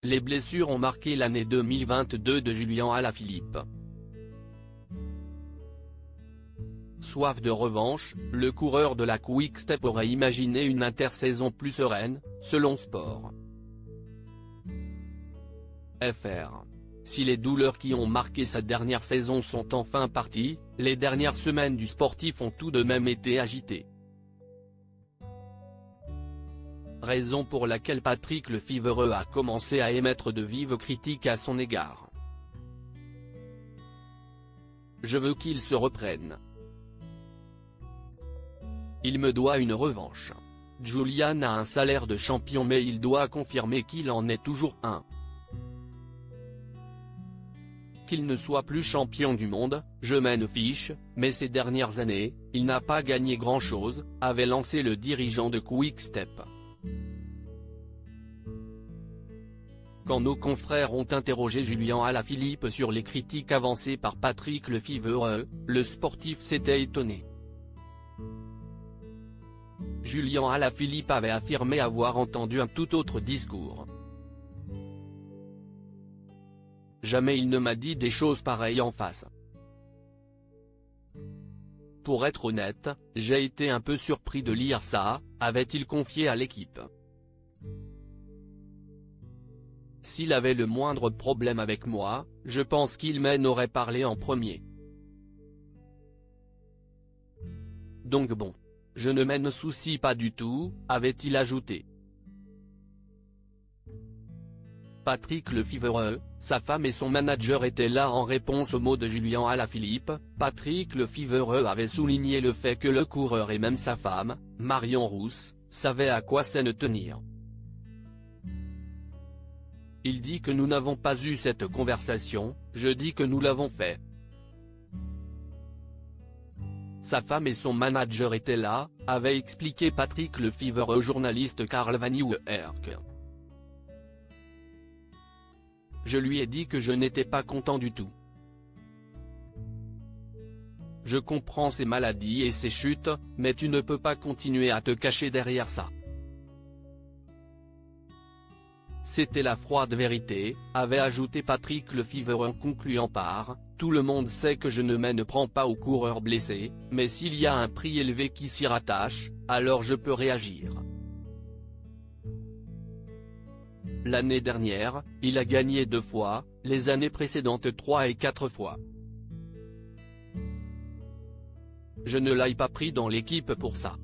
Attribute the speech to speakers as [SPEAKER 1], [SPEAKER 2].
[SPEAKER 1] Les blessures ont marqué l'année 2022 de Julian Alaphilippe. Soif de revanche, le coureur de la Quick-Step aurait imaginé une intersaison plus sereine, selon Sport. FR. Si les douleurs qui ont marqué sa dernière saison sont enfin parties, les dernières semaines du sportif ont tout de même été agitées. Raison pour laquelle Patrick Lefevere a commencé à émettre de vives critiques à son égard. Je veux qu'il se reprenne. Il me doit une revanche. Julian a un salaire de champion mais il doit confirmer qu'il en est toujours un. Qu'il ne soit plus champion du monde, je m'en fiche, mais ces dernières années, il n'a pas gagné grand-chose, avait lancé le dirigeant de Quick-Step. Quand nos confrères ont interrogé Julian Alaphilippe sur les critiques avancées par Patrick Lefevere, le sportif s'était étonné. Julian Alaphilippe avait affirmé avoir entendu un tout autre discours. Jamais il ne m'a dit des choses pareilles en face. Pour être honnête, j'ai été un peu surpris de lire ça, avait-il confié à l'équipe. S'il avait le moindre problème avec moi, je pense qu'il m'en aurait parlé en premier. Donc bon. Je ne m'en soucie pas du tout, avait-il ajouté. Patrick Lefevere, sa femme et son manager étaient là en réponse aux mots de Julian Alaphilippe. Patrick Lefevere avait souligné le fait que le coureur et même sa femme, Marion Rousse, savaient à quoi s'en tenir. Il dit que nous n'avons pas eu cette conversation, je dis que nous l'avons fait. Sa femme et son manager étaient là, avait expliqué Patrick Lefevere au journaliste Carl Van Nieuwerk. Je lui ai dit que je n'étais pas content du tout. Je comprends ses maladies et ses chutes, mais tu ne peux pas continuer à te cacher derrière ça. C'était la froide vérité, avait ajouté Patrick Lefevere en concluant par « Tout le monde sait que je ne m'en prends pas aux coureurs blessés, mais s'il y a un prix élevé qui s'y rattache, alors je peux réagir. » L'année dernière, il a gagné 2 fois, les années précédentes 3 et 4 fois. Je ne l'ai pas pris dans l'équipe pour ça.